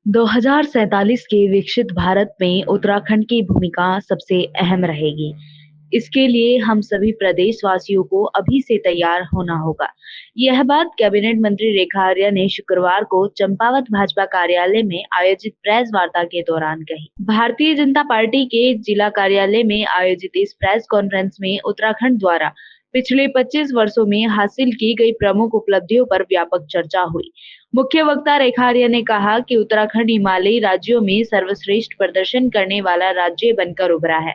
2047 के विकसित भारत में उत्तराखंड की भूमिका सबसे अहम रहेगी। इसके लिए हम सभी प्रदेशवासियों को अभी से तैयार होना होगा। यह बात कैबिनेट मंत्री रेखा आर्या ने शुक्रवार को चंपावत भाजपा कार्यालय में आयोजित प्रेस वार्ता के दौरान कही। भारतीय जनता पार्टी के जिला कार्यालय में आयोजित इस प्रेस कॉन्फ्रेंस में उत्तराखंड द्वारा पिछले 25 वर्षों में हासिल की गई प्रमुख उपलब्धियों पर व्यापक चर्चा हुई। मुख्य वक्ता रेखा आर्या ने कहा कि उत्तराखंड हिमालयी राज्यों में सर्वश्रेष्ठ प्रदर्शन करने वाला राज्य बनकर उभरा है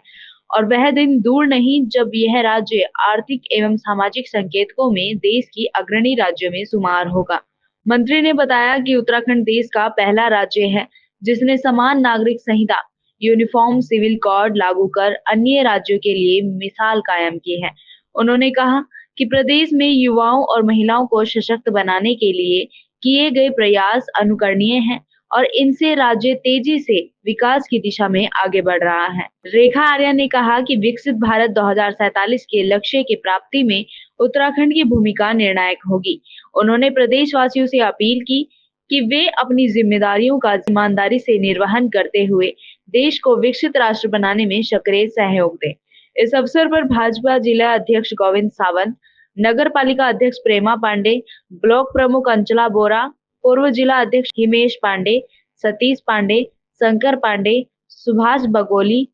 और वह दिन दूर नहीं जब यह राज्य आर्थिक एवं सामाजिक संकेतकों में देश की अग्रणी राज्यों में शुमार होगा। मंत्री ने बताया कि उत्तराखंड देश का पहला राज्य है जिसने समान नागरिक संहिता यूनिफॉर्म सिविल कोड लागू कर अन्य राज्यों के लिए मिसाल कायम की है। उन्होंने कहा कि प्रदेश में युवाओं और महिलाओं को सशक्त बनाने के लिए किए गए प्रयास अनुकरणीय हैं और इनसे राज्य तेजी से विकास की दिशा में आगे बढ़ रहा है। रेखा आर्या ने कहा कि विकसित भारत 2047 के लक्ष्य की प्राप्ति में उत्तराखंड की भूमिका निर्णायक होगी। उन्होंने प्रदेशवासियों से अपील की कि वे अपनी जिम्मेदारियों का ईमानदारी से निर्वहन करते हुए देश को विकसित राष्ट्र बनाने में सक्रिय सहयोग दें। इस अवसर पर भाजपा जिला अध्यक्ष गोविंद सावंत, नगर पालिका अध्यक्ष प्रेमा पांडे, ब्लॉक प्रमुख अंचला बोरा, पूर्व जिला अध्यक्ष हिमेश पांडे, सतीश पांडे, शंकर पांडे, सुभाष बगोली,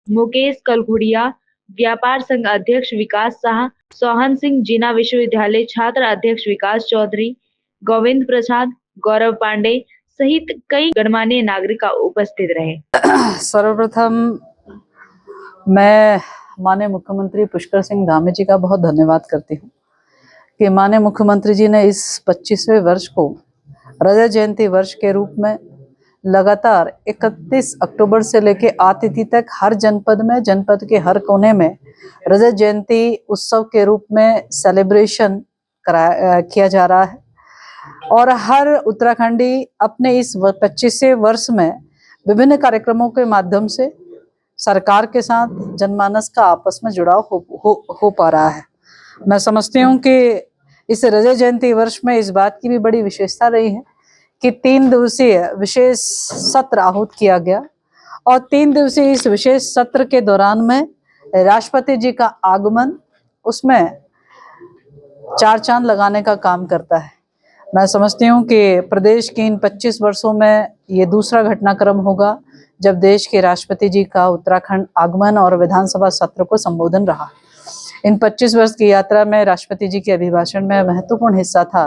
मुकेश कलघुड़िया, व्यापार संघ अध्यक्ष विकास शाह, सोहन सिंह, जिना विश्वविद्यालय छात्र अध्यक्ष विकास चौधरी, गोविंद प्रसाद, गौरव पांडे सहित कई गणमान्य नागरिक उपस्थित रहे। सर्वप्रथम मैं माननीय मुख्यमंत्री पुष्कर सिंह धामी जी का बहुत धन्यवाद करती हूँ कि माननीय मुख्यमंत्री जी ने इस 25वें वर्ष को रजत जयंती वर्ष के रूप में लगातार 31 अक्टूबर से लेके 8 तिथि तक हर जनपद के हर कोने में रजत जयंती उत्सव के रूप में सेलिब्रेशन किया जा रहा है और हर उत्तराखंडी अपने इस 25वें वर्ष में विभिन्न कार्यक्रमों के माध्यम से सरकार के साथ जनमानस का आपस में जुड़ाव हो पा रहा है। मैं समझती हूँ कि इस रजत जयंती वर्ष में इस बात की भी बड़ी विशेषता रही है कि 3 दिवसीय विशेष सत्र आहूत किया गया और 3 दिवसीय इस विशेष सत्र के दौरान में राष्ट्रपति जी का आगमन उसमें 4 चांद लगाने का काम करता है। मैं समझती हूँ कि प्रदेश के इन 25 वर्षों में ये दूसरा घटनाक्रम होगा जब देश के राष्ट्रपति जी का उत्तराखंड आगमन और विधानसभा सत्र को संबोधन रहा। इन 25 वर्ष की यात्रा में राष्ट्रपति जी के अभिभाषण में महत्वपूर्ण हिस्सा था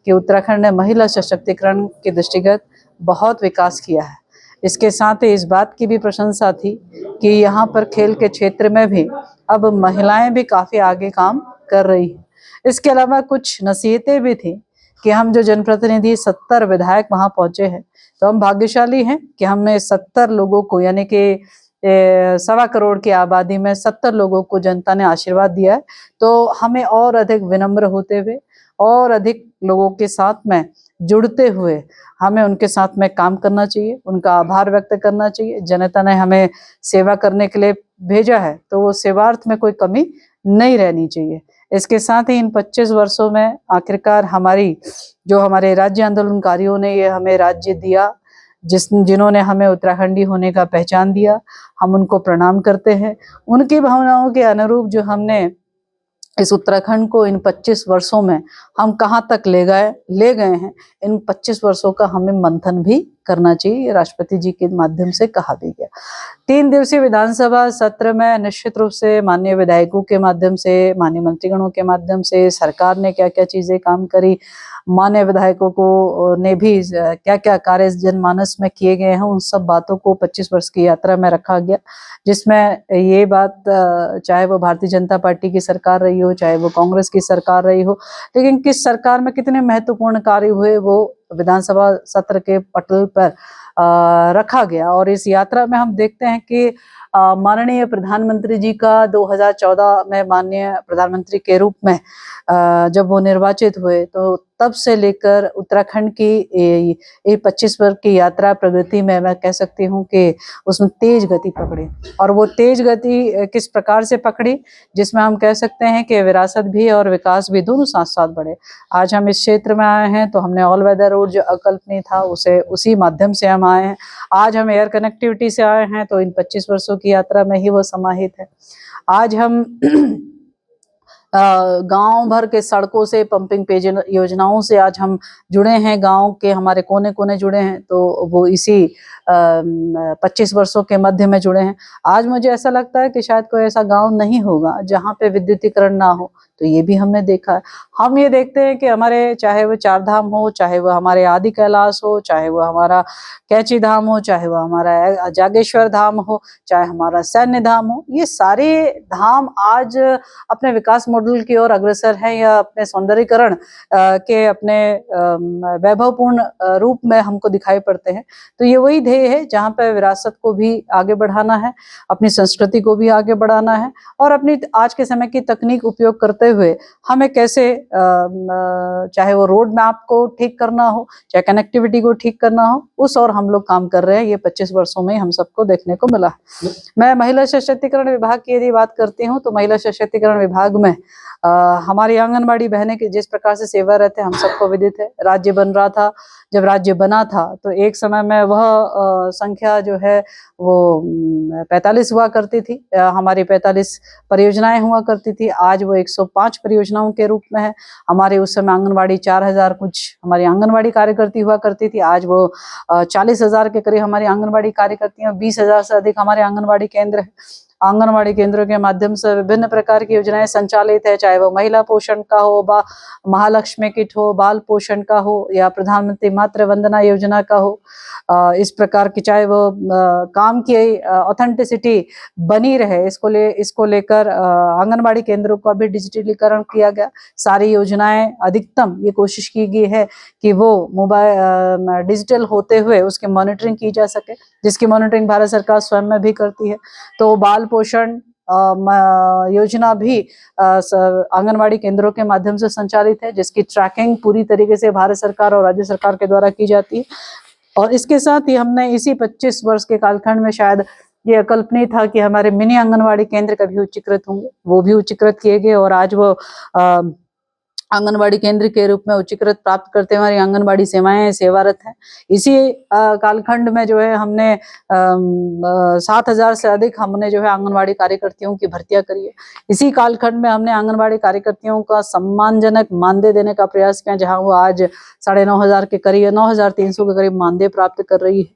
कि उत्तराखंड ने महिला सशक्तिकरण के दृष्टिगत बहुत विकास किया है। इसके साथ ही इस बात की भी प्रशंसा थी कि यहाँ पर खेल के क्षेत्र में भी अब महिलाएं भी काफी आगे काम कर रही हैं। इसके अलावा कुछ नसीहतें भी थी कि हम जो जनप्रतिनिधि 70 विधायक वहां पहुंचे हैं तो हम भाग्यशाली हैं कि हमने 70 लोगों को यानी कि 1.25 करोड़ की आबादी में 70 लोगों को जनता ने आशीर्वाद दिया है। तो हमें और अधिक विनम्र होते हुए और अधिक लोगों के साथ में जुड़ते हुए हमें उनके साथ में काम करना चाहिए, उनका आभार व्यक्त करना चाहिए। जनता ने हमें सेवा करने के लिए भेजा है तो वो सेवार्थ में कोई कमी नहीं रहनी चाहिए। इसके साथ ही इन 25 वर्षों में आखिरकार हमारे राज्य आंदोलनकारियों ने ये हमें राज्य दिया, जिन्होंने हमें उत्तराखंडी होने का पहचान दिया, हम उनको प्रणाम करते हैं। उनकी भावनाओं के अनुरूप जो हमने इस उत्तराखंड को इन 25 वर्षों में हम कहाँ तक ले गए हैं, इन 25 वर्षों का हमें मंथन भी करना चाहिए, राष्ट्रपति जी के माध्यम से कहा भी गया। 3 दिवसीय विधानसभा सत्र में निश्चित रूप से माननीय विधायकों के माध्यम से, माननीय मंत्रीगणों के माध्यम से सरकार ने क्या क्या चीजें काम करी, माननीय विधायकों को ने भी क्या क्या कार्य जनमानस में किए गए हैं, उन सब बातों को 25 वर्ष की यात्रा में रखा गया। जिसमें ये बात चाहे वो भारतीय जनता पार्टी की सरकार रही हो, चाहे वो कांग्रेस की सरकार रही हो, लेकिन किस सरकार में कितने महत्वपूर्ण कार्य हुए वो विधानसभा सत्र के पटल पर रखा गया। और इस यात्रा में हम देखते हैं कि माननीय प्रधानमंत्री जी का 2014 में माननीय प्रधानमंत्री के रूप में जब वो निर्वाचित हुए तो तब से लेकर उत्तराखंड की ये 25 वर्ष की यात्रा प्रगति में मैं कह सकती हूँ कि उसमें तेज गति पकड़ी। और वो तेज गति किस प्रकार से पकड़ी, जिसमें हम कह सकते हैं कि विरासत भी और विकास भी दोनों साथ साथ बढ़े। आज हम इस क्षेत्र में आए हैं तो हमने ऑल वेदर रोड जो अकल्पनीय था उसी माध्यम से हम आए हैं। आज हम एयर कनेक्टिविटी से आए हैं तो इन 25 वर्षों की यात्रा में ही वो समाहित है। आज हम गांव भर के सड़कों से पंपिंग पेयजल योजनाओं से आज हम जुड़े हैं, गांव के हमारे कोने कोने जुड़े हैं, तो वो इसी 25 वर्षों के मध्य में जुड़े हैं। आज मुझे ऐसा लगता है कि शायद कोई ऐसा गांव नहीं होगा जहां पे विद्युतीकरण ना हो, तो ये भी हमने देखा है। हम ये देखते हैं कि हमारे चाहे वो चार धाम हो, चाहे वो हमारे आदि कैलाश हो, चाहे वो हमारा कैची धाम हो, चाहे वो हमारा जागेश्वर धाम हो, चाहे हमारा सैन्य धाम हो, ये सारे धाम आज अपने विकास मॉडल की ओर अग्रसर हैं या अपने सौंदर्यीकरण के अपने वैभवपूर्ण रूप में हमको दिखाई पड़ते हैं। तो ये वही ध्येय है जहाँ पे विरासत को भी आगे बढ़ाना है, अपनी संस्कृति को भी आगे बढ़ाना है, और अपनी आज के समय की तकनीक उपयोग करते हुए हमें कैसे चाहे वो रोड मैप को ठीक करना हो, चाहे कनेक्टिविटी को ठीक करना हो, उस और हम लोग काम कर रहे हैं। ये 25 वर्षों में हम सबको देखने को मिला है। मैं महिला सशक्तिकरण विभाग की यदि बात करती हूँ तो महिला सशक्तिकरण विभाग में हमारी आंगनबाड़ी बहनें की जिस प्रकार से सेवा रहते हम सबको विदित है। राज्य बन रहा था, जब राज्य बना था तो एक समय में वह संख्या जो है वो 45 हुआ करती थी, हमारी 45 परियोजनाएं हुआ करती थी। आज वो 105 परियोजनाओं के रूप में है। हमारे उस समय आंगनबाड़ी 4000 कुछ हमारी आंगनबाड़ी कार्यकर्ती हुआ करती थी, आज वो 40,000 के करीब हमारी आंगनबाड़ी कार्यकर्तियां, 20,000 से अधिक हमारे आंगनबाड़ी केंद्र है। आंगनबाड़ी केंद्रों के माध्यम से विभिन्न प्रकार की योजनाएं संचालित है, चाहे वो महिला पोषण का हो, महालक्ष्मी किट हो, बाल पोषण का हो, या प्रधानमंत्री मातृ वंदना योजना का हो। इस प्रकार की चाहे वो काम की ऑथेंटिसिटी बनी रहे, इसको लेकर आंगनबाड़ी केंद्रों का भी डिजिटलीकरण किया गया। सारी योजनाएं अधिकतम ये कोशिश की गई है कि वो मोबाइल डिजिटल होते हुए उसकी मॉनिटरिंग की जा सके, जिसकी मॉनिटरिंग भारत सरकार स्वयं में भी करती है। तो बाल पोषण योजना भी आंगनबाड़ी केंद्रों के माध्यम से संचालित है, जिसकी ट्रैकिंग पूरी तरीके से भारत सरकार और राज्य सरकार के द्वारा की जाती है। और इसके साथ ही हमने इसी 25 वर्ष के कालखंड में शायद ये अकल्पनीय था कि हमारे मिनी आंगनबाड़ी केंद्र कभी उच्चीकृत होंगे, वो भी उच्चीकृत किए गए, और आज वो आंगनबाड़ी केंद्र के रूप में उच्चीकृत प्राप्त करते हमारी आंगनबाड़ी सेवाएं सेवारत हैं। इसी कालखंड में जो है हमने 7,000 से अधिक हमने जो है आंगनबाड़ी कार्यकर्तियों की भर्तियां करी है। इसी कालखंड में हमने आंगनबाड़ी कार्यकर्तियों का सम्मानजनक मानदेय देने का प्रयास किया, जहां वो आज 9,500 के करीब 9,300 के करीब मानदेय प्राप्त कर रही है।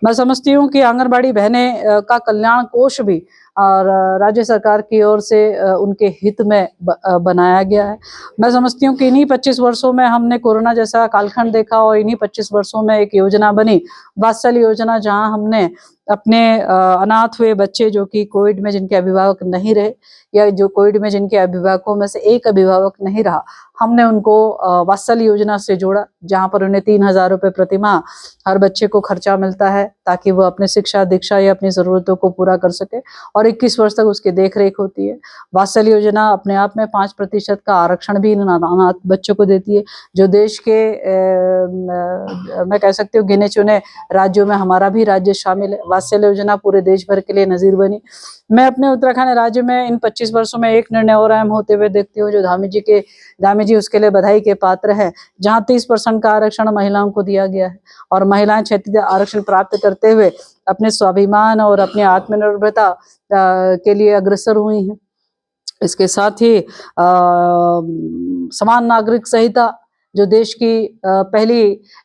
मैं समझती हूँ कि आंगनबाड़ी बहनें का कल्याण कोष भी और राज्य सरकार की ओर से उनके हित में बनाया गया है। मैं समझती हूँ कि इन्हीं 25 वर्षों में हमने कोरोना जैसा कालखंड देखा, और इन्हीं 25 वर्षों में एक योजना बनी, वात्सल्य योजना, जहां हमने अपने अनाथ हुए बच्चे जो कि कोविड में जिनके अभिभावक नहीं रहे, या जो कोविड में जिनके अभिभावकों में से एक अभिभावक नहीं रहा, हमने उनको वात्सल्य योजना से जोड़ा, जहां पर उन्हें 3,000 रुपये प्रतिमाह हर बच्चे को खर्चा मिलता है, ताकि वो अपने शिक्षा दीक्षा या अपनी जरूरतों को पूरा कर सके, और 21 वर्ष तक उसकी देख रेख होती है। वात्सल्य योजना अपने आप में 5% का आरक्षण भी इन अनाथ बच्चों को देती है, जो देश के मैं कह सकती हूँ गिने चुने राज्यों में हमारा भी राज्य शामिल है। वात्सल्य योजना पूरे देश भर के लिए नजीर बनी। मैं अपने उत्तराखंड राज्य में इन 25 वर्षों में एक निर्णय और अहम होते हुए देखती हूँ, जो धामी जी उसके लिए बधाई के पात्र है, जहाँ 30% का आरक्षण महिलाओं को दिया गया है, और महिलाएं क्षेत्रीय आरक्षण प्राप्त करते हुए अपने स्वाभिमान और अपनी आत्मनिर्भरता के लिए अग्रसर हुई हैं। इसके साथ ही समान नागरिक संहिता, जो देश की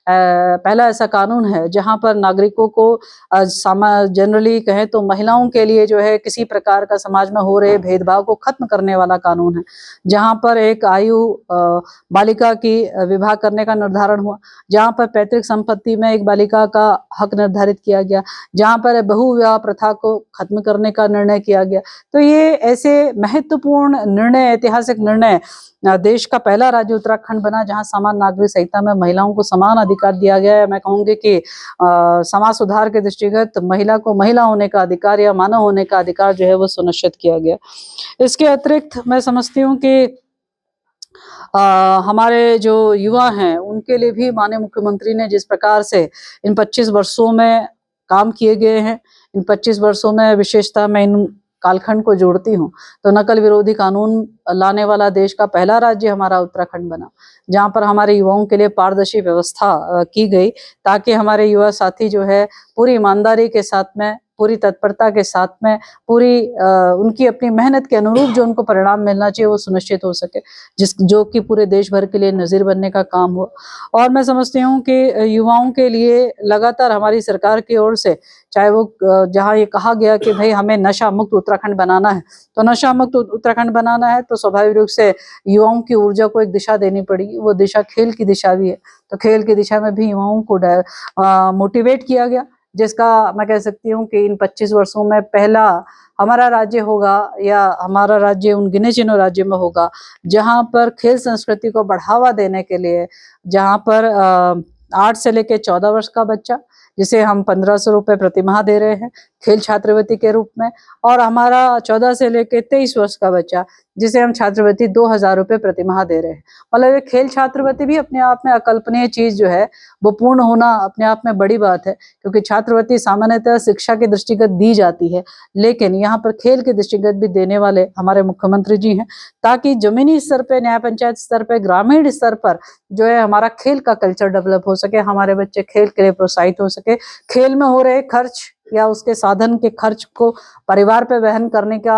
पहला ऐसा कानून है जहां पर नागरिकों को जनरली कहें तो महिलाओं के लिए जो है किसी प्रकार का समाज में हो रहे भेदभाव को खत्म करने वाला कानून है, जहां पर एक आयु बालिका की विवाह करने का निर्धारण हुआ, जहां पर पैतृक संपत्ति में एक बालिका का हक निर्धारित किया गया, जहां पर बहुविवाह प्रथा को खत्म करने का निर्णय किया गया। तो ये ऐसे महत्वपूर्ण निर्णय, ऐतिहासिक निर्णय, देश का पहला राज्य उत्तराखंड बना जहां समान नागरिक संहिता में महिलाओं को समान अधिकार दिया गया है। मैं कहूंगी कि समाज सुधार के दृष्टिगत महिला को महिला होने का अधिकार या मानव होने का अधिकार जो है वो सुनिश्चित किया गया। इसके अतिरिक्त मैं समझती हूँ कि हमारे जो युवा हैं उनके लिए भी माननीय मुख्यमंत्री ने जिस प्रकार से इन 25 वर्षों में काम किए गए हैं, इन 25 वर्षों में विशेषतः मैं इन कालखंड को जोड़ती हूँ तो नकल विरोधी कानून लाने वाला देश का पहला राज्य हमारा उत्तराखंड बना, जहाँ पर हमारे युवाओं के लिए पारदर्शी व्यवस्था की गई ताकि हमारे युवा साथी जो है पूरी ईमानदारी के साथ में, पूरी तत्परता के साथ में, पूरी उनकी अपनी मेहनत के अनुरूप जो उनको परिणाम मिलना चाहिए वो सुनिश्चित हो सके, जो कि पूरे देश भर के लिए नज़ीर बनने का काम हो। और मैं समझती हूँ कि युवाओं के लिए लगातार हमारी सरकार की ओर से, चाहे वो जहाँ ये कहा गया कि भाई हमें नशा मुक्त उत्तराखंड बनाना है, तो नशा मुक्त उत्तराखंड बनाना है तो स्वाभाविक रूप से युवाओं की ऊर्जा को एक दिशा देनी पड़ेगी। वो दिशा खेल की दिशा भी है, तो खेल की दिशा में भी युवाओं को मोटिवेट किया गया, जिसका मैं कह सकती हूँ कि इन 25 वर्षों में पहला हमारा राज्य होगा या हमारा राज्य उन गिने चुने राज्य में होगा जहाँ पर खेल संस्कृति को बढ़ावा देने के लिए, जहाँ पर 8 से लेकर 14 वर्ष का बच्चा जिसे हम 1500 रुपये प्रति माह दे रहे हैं खेल छात्रवृत्ति के रूप में, और हमारा 14 से लेकर 23 वर्ष का बच्चा जिसे हम छात्रवृत्ति 2000 रुपये प्रति माह दे रहे हैं। मतलब ये खेल छात्रवृत्ति भी अपने आप में अकल्पनीय चीज जो है वो पूर्ण होना अपने आप में बड़ी बात है, क्योंकि छात्रवृत्ति सामान्यतः शिक्षा के दृष्टिगत दी जाती है, लेकिन यहाँ पर खेल के दृष्टिगत भी देने वाले हमारे मुख्यमंत्री जी हैं, ताकि जमीनी स्तर पे, न्याय पंचायत स्तर पे, ग्रामीण स्तर पर जो है हमारा खेल का कल्चर डेवलप हो सके, हमारे बच्चे खेल के लिए प्रोत्साहित हो सके, खेल में हो रहे खर्च या उसके साधन के खर्च को परिवार पे वहन करने का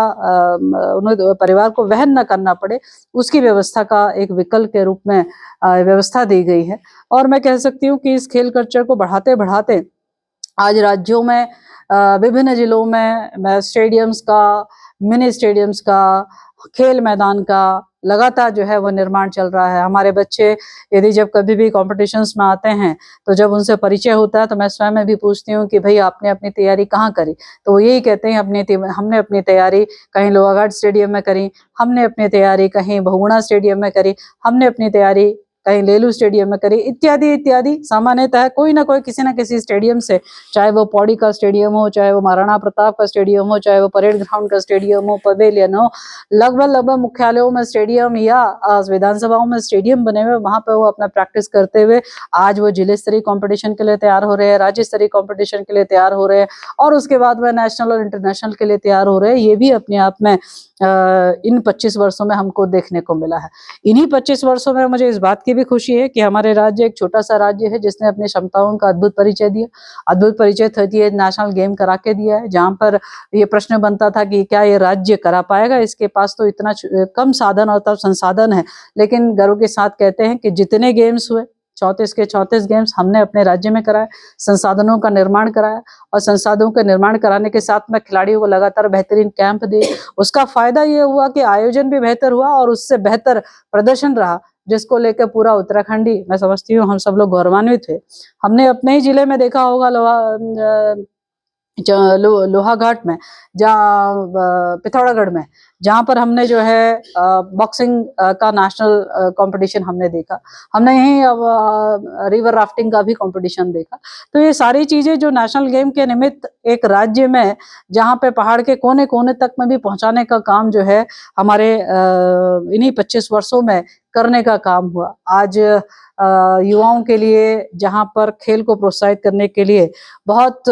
उन्हें परिवार को वहन न करना पड़े, उसकी व्यवस्था का एक विकल्प के रूप में व्यवस्था दी गई है। और मैं कह सकती हूँ कि इस खेल कल्चर को बढ़ाते बढ़ाते आज राज्यों में विभिन्न जिलों में स्टेडियम्स का, मिनी स्टेडियम्स का, खेल मैदान का लगातार जो है वो निर्माण चल रहा है। हमारे बच्चे यदि जब कभी भी कॉम्पिटिशन्स में आते हैं तो जब उनसे परिचय होता है तो मैं स्वयं में भी पूछती हूँ कि भाई आपने अपनी तैयारी कहाँ करी, तो वो यही कहते हैं हमने अपनी तैयारी कहीं लोहाघाट स्टेडियम में करी, हमने अपनी तैयारी कहीं बहुगुणा स्टेडियम में करी, हमने अपनी तैयारी कहीं लेलू स्टेडियम में करी, इत्यादि इत्यादि। सामान्यतः कोई ना कोई किसी ना किसी स्टेडियम से, चाहे वो पौड़ी का स्टेडियम हो, चाहे वो महाराणा प्रताप का स्टेडियम हो, चाहे वो परेड ग्राउंड का स्टेडियम हो, पवेलियन हो, लगभग मुख्यालयों में स्टेडियम या विधानसभाओं में स्टेडियम बने हुए, वहां पर वो अपना प्रैक्टिस करते हुए आज वो जिले स्तरीय कॉम्पिटिशन के लिए तैयार हो रहे हैं, राज्य स्तरीय कॉम्पिटिशन के लिए तैयार हो रहे हैं, और उसके बाद वह नेशनल और इंटरनेशनल के लिए तैयार हो रहे हैं। ये भी अपने आप में इन 25 वर्षों में हमको देखने को मिला है। इन्हीं 25 वर्षों में मुझे इस बात की भी खुशी है कि हमारे राज्य एक छोटा सा राज्य है जिसने अपनी क्षमताओं का अद्भुत परिचय दिया, अद्भुत परिचय 38 नेशनल गेम करा के दिया है, जहां पर ये प्रश्न बनता था कि क्या ये राज्य करा पाएगा, इसके पास तो इतना कम साधन और तब संसाधन है, लेकिन गर्व के साथ कहते हैं कि जितने गेम्स हुए 34 के 34 गेम्स हमने अपने राज्य में कराए, संसाधनों का निर्माण कराया, और संसाधनों का निर्माण कराने के साथ में खिलाड़ियों को लगातार बेहतरीन कैंप दिए। उसका फायदा ये हुआ कि आयोजन भी बेहतर हुआ और उससे बेहतर प्रदर्शन रहा, जिसको लेकर पूरा उत्तराखंडी, मैं समझती हूँ हम सब लोग गौरवान्वित थे। हमने अपने ही जिले में देखा होगा लोहाघाट में, जहाँ पिथौरागढ़ में, जहाँ पर हमने जो है बॉक्सिंग का नेशनल कंपटीशन हमने देखा, हमने यहीं रिवर राफ्टिंग का भी कंपटीशन देखा। तो ये सारी चीजें जो नेशनल गेम के निमित्त एक राज्य में जहाँ पे पहाड़ के कोने कोने तक में भी पहुंचाने का काम जो है हमारे इन्हीं 25 वर्षों में करने का काम हुआ। आज युवाओं के लिए जहाँ पर खेल को प्रोत्साहित करने के लिए बहुत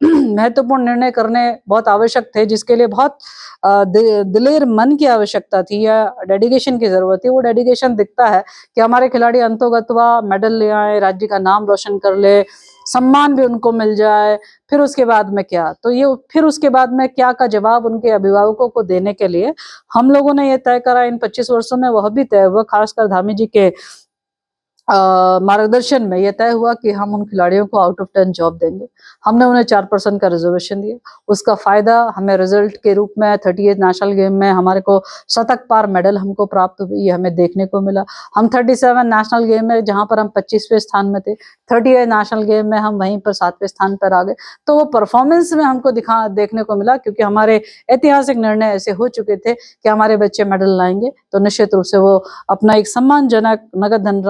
महत्वपूर्ण निर्णय करने बहुत आवश्यक थे, जिसके लिए बहुत दिलेर मन की आवश्यकता थी या डेडिकेशन की जरूरत थी। वो डेडिकेशन दिखता है कि हमारे खिलाड़ी अंतोगत्वा मेडल ले आए, राज्य का नाम रोशन कर ले, सम्मान भी उनको मिल जाए। फिर उसके बाद में क्या, तो ये फिर उसके बाद में क्या का जवाब उनके अभिभावकों को देने के लिए हम लोगों ने ये तय करा इन 25 वर्षों में, वह भी तय हुआ खासकर धामी जी के मार्गदर्शन में ये तय हुआ कि हम उन खिलाड़ियों को आउट ऑफ 10 जॉब देंगे। हमने उन्हें 4% का रिजर्वेशन दिया, उसका फायदा हमें रिजल्ट के रूप में 38 नेशनल गेम में हमारे को शतक पार मेडल हमको प्राप्त हुई, ये हमें देखने को मिला। हम 37 नेशनल गेम में जहां पर हम 25वें स्थान में थे, 38 नेशनल गेम में हम वहीं पर 7वें स्थान पर आ गए। तो वो परफॉर्मेंस में हमको देखने को मिला, क्योंकि हमारे ऐतिहासिक निर्णय ऐसे हो चुके थे कि हमारे बच्चे मेडल लाएंगे, तो निश्चित रूप से वो अपना एक सम्मानजनक नगद धन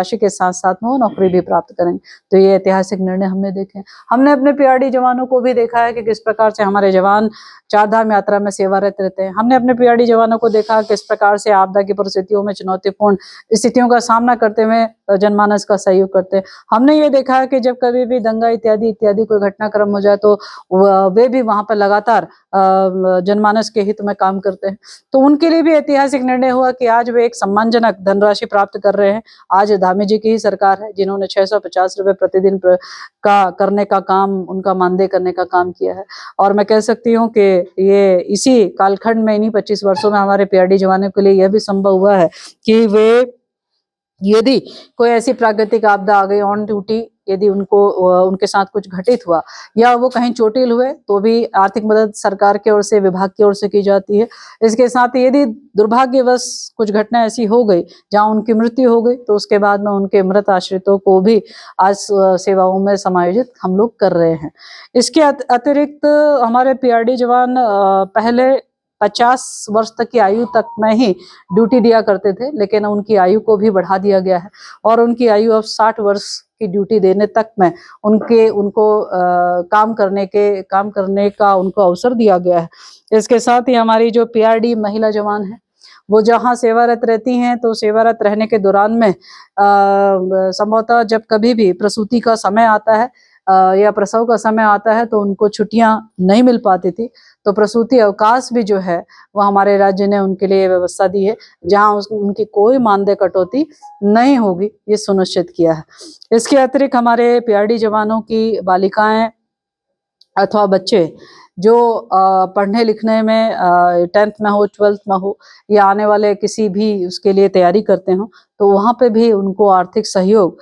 राशि के साथ साथ में वो नौकरी भी प्राप्त करेंगे। तो ये ऐतिहासिक निर्णय हमने देखे हैं। हमने अपने पीआरडी जवानों को भी देखा है कि किस प्रकार से हमारे जवान चारधाम यात्रा में सेवारत रहते हैं। हमने अपने पीआरडी जवानों को देखा किस प्रकार से आपदा की परिस्थितियों में चुनौतीपूर्ण स्थितियों का सामना करते हुए जनमानस का सहयोग करते हैं। हमने ये देखा है कि जब कभी भी दंगा इत्यादि इत्यादि कोई घटनाक्रम हो जाए तो वे भी वहां पर लगातार जनमानस के हित में काम करते हैं। तो उनके लिए भी ऐतिहासिक निर्णय हुआ कि आज वे एक सम्मानजनक धनराशि प्राप्त कर रहे हैं। आज धामी जी की ही सरकार है जिन्होंने 650 रुपए प्रतिदिन का करने का काम, उनका मानदेय करने का काम किया है। और मैं कह सकती हूँ कि ये इसी कालखंड में, इन्हीं 25 वर्षों में हमारे पीआरडी जवानों के लिए यह भी संभव हुआ है कि वे यदि कोई ऐसी प्राकृतिक आपदा आ गई ऑन ड्यूटी, यदि उनके साथ कुछ घटित हुआ या वो कहीं चोटिल हुए तो भी आर्थिक मदद सरकार की ओर से, विभाग की ओर से की जाती है। इसके साथ ही यदि दुर्भाग्यवश कुछ घटना ऐसी हो गई जहां उनकी मृत्यु हो गई तो उसके बाद में उनके मृत आश्रितों को भी आज सेवाओं में समायोजित हम लोग कर रहे हैं। इसके अतिरिक्त हमारे पीआरडी जवान पहले 50 वर्ष तक की आयु तक में ही ड्यूटी दिया करते थे, लेकिन उनकी आयु को भी बढ़ा दिया गया है और उनकी आयु अब 60 वर्ष की ड्यूटी देने तक में उनको काम करने का उनको अवसर दिया गया है। इसके साथ ही हमारी जो पीआरडी महिला जवान है वो जहाँ सेवारत रहती हैं तो सेवारत रहने के दौरान में संभवतः जब कभी भी प्रसूति का समय आता है या प्रसव का समय आता है तो उनको छुट्टियां नहीं मिल पाती थी। तो प्रसूति अवकाश भी जो है वो हमारे राज्य ने उनके लिए व्यवस्था दी है, जहां उनकी कोई मानदेय कटौती नहीं होगी, ये सुनिश्चित किया है। इसके अतिरिक्त हमारे पीआरडी जवानों की बालिकाएं अथवा बच्चे जो पढ़ने लिखने में 10th में हो, 12th में हो या आने वाले किसी भी उसके लिए तैयारी करते हो तो वहाँ पे भी उनको आर्थिक सहयोग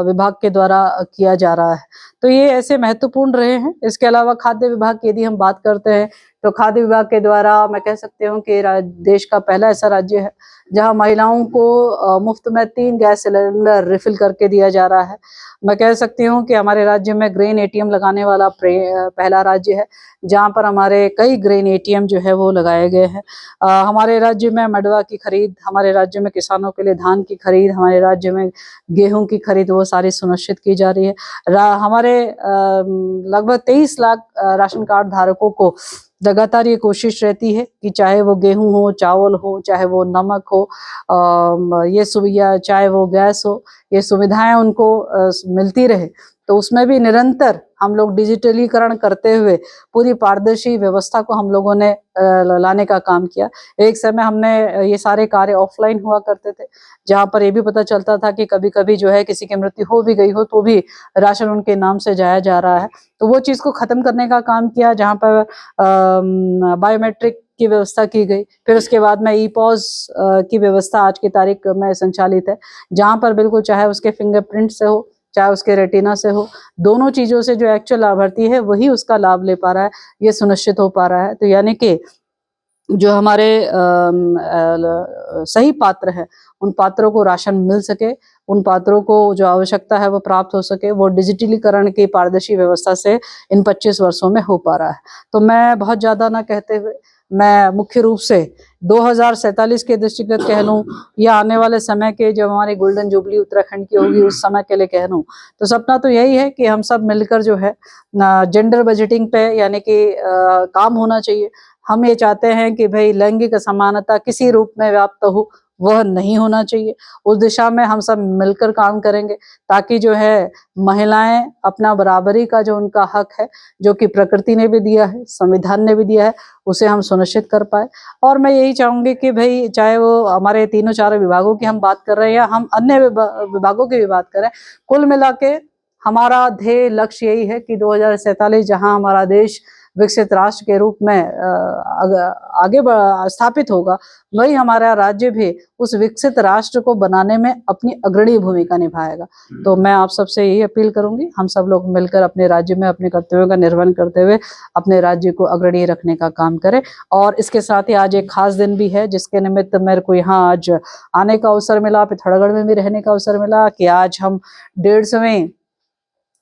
विभाग के द्वारा किया जा रहा है। तो ये ऐसे महत्वपूर्ण रहे हैं। इसके अलावा खाद्य विभाग की यदि हम बात करते हैं तो खाद्य विभाग के द्वारा मैं कह सकती हूँ कि देश का पहला ऐसा राज्य है जहाँ महिलाओं को मुफ्त में 3 गैस सिलेंडर रिफिल करके दिया जा रहा है। मैं कह सकती हूँ कि हमारे राज्य में ग्रेन एटीएम लगाने वाला पहला राज्य है, जहाँ पर हमारे कई ग्रेन एटीएम जो है वो लगाए गए हैं। हमारे राज्य में मंडवा की खरीद, हमारे राज्य में किसानों के लिए धान की खरीद, हमारे राज्य में गेहूं की खरीद वो सारी सुनिश्चित की जा रही है। हमारे लगभग 23 लाख राशन कार्ड धारकों को लगातार ये कोशिश रहती है कि चाहे वो गेहूं हो, चावल हो, चाहे वो नमक हो, ये सुविधा, चाहे वो गैस हो, ये सुविधाएं उनको मिलती रहे। तो उसमें भी निरंतर हम लोग डिजिटलीकरण करते हुए पूरी पारदर्शी व्यवस्था को हम लोगों ने लाने का काम किया। एक समय हमने ये सारे कार्य ऑफलाइन हुआ करते थे, जहाँ पर ये भी पता चलता था कि कभी कभी जो है किसी की मृत्यु हो भी गई हो तो भी राशन उनके नाम से जाया जा रहा है। तो वो चीज़ को खत्म करने का काम किया, जहाँ पर बायोमेट्रिक की व्यवस्था की गई। फिर उसके बाद में ई-पॉज की व्यवस्था आज की तारीख में संचालित है, जहाँ पर बिल्कुल चाहे उसके फिंगरप्रिंट से हो, चाहे उसके रेटिना से हो, दोनों चीज़ों से जो एक्चुअल लाभार्थी है वही उसका लाभ ले पा रहा है, ये सुनिश्चित हो पा रहा है। तो यानी कि जो हमारे सही पात्र है उन पात्रों को राशन मिल सके, उन पात्रों को जो आवश्यकता है वो प्राप्त हो सके, वो डिजिटलीकरण की पारदर्शी व्यवस्था से इन 25 वर्षों में हो पा रहा है। तो मैं बहुत ज़्यादा ना कहते हुए मैं मुख्य रूप से 2047 के दृष्टिगत कह लूँ या आने वाले समय के जो हमारी गोल्डन जुबली उत्तराखंड की होगी उस समय के लिए कह लूँ, तो सपना तो यही है कि हम सब मिलकर जो है जेंडर बजटिंग पे यानी कि काम होना चाहिए। हम ये चाहते हैं कि भाई लैंगिक असमानता किसी रूप में व्याप्त हो, वह नहीं होना चाहिए। उस दिशा में हम सब मिलकर काम करेंगे ताकि जो है महिलाएं अपना बराबरी का जो उनका हक है, जो कि प्रकृति ने भी दिया है, संविधान ने भी दिया है, उसे हम सुनिश्चित कर पाए। और मैं यही चाहूंगी कि भाई चाहे वो हमारे तीनों चारों विभागों की हम बात कर रहे हैं या हम अन्य विभागों की भी बात करें, कुल मिला के हमारा ध्येय लक्ष्य यही है कि 2047 जहां हमारा देश विकसित राष्ट्र के रूप में आगे स्थापित होगा, वही हमारा राज्य भी उस विकसित राष्ट्र को बनाने में अपनी अग्रणी भूमिका निभाएगा। तो मैं आप सबसे यही अपील करूंगी, हम सब लोग मिलकर अपने राज्य में अपने कर्तव्यों का निर्वहन करते हुए अपने राज्य को अग्रणी रखने का काम करें। और इसके साथ ही आज एक खास दिन भी है जिसके निमित्त मेरे को यहाँ आज आने का अवसर मिला, पिथौरागढ़ में भी रहने का अवसर मिला कि आज हम 150वें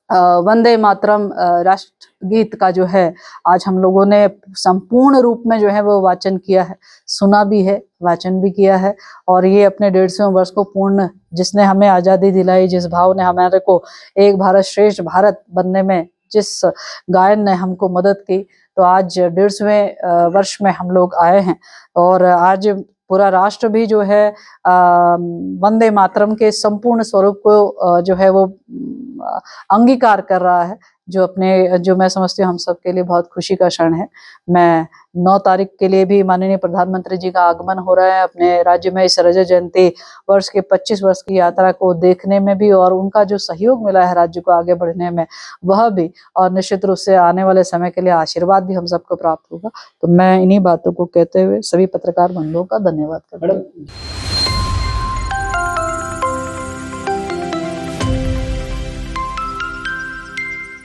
वंदे मातरम राष्ट्रगीत का जो है आज हम लोगों ने संपूर्ण रूप में जो है वो वाचन किया है, सुना भी है, वाचन भी किया है। और ये अपने 150वें वर्ष को पूर्ण, जिसने हमें आज़ादी दिलाई, जिस भाव ने हमारे को एक भारत श्रेष्ठ भारत बनने में, जिस गायन ने हमको मदद की, तो आज 150वें वर्ष में हम लोग आए हैं। और आज पूरा राष्ट्र भी जो है वंदे मातरम के संपूर्ण स्वरूप को जो है वो अंगीकार कर रहा है, जो मैं समझती हूँ हम सब के लिए बहुत खुशी का क्षण है। मैं 9 तारीख के लिए भी माननीय प्रधानमंत्री जी का आगमन हो रहा है अपने राज्य में, इस रजत जयंती वर्ष के 25 वर्ष की यात्रा को देखने में भी, और उनका जो सहयोग मिला है राज्य को आगे बढ़ने में वह भी, और निश्चित रूप से आने वाले समय के लिए आशीर्वाद भी हम सबको प्राप्त होगा। तो मैं इन्हीं बातों को कहते हुए सभी पत्रकार बंधुओं का धन्यवाद करता हूँ।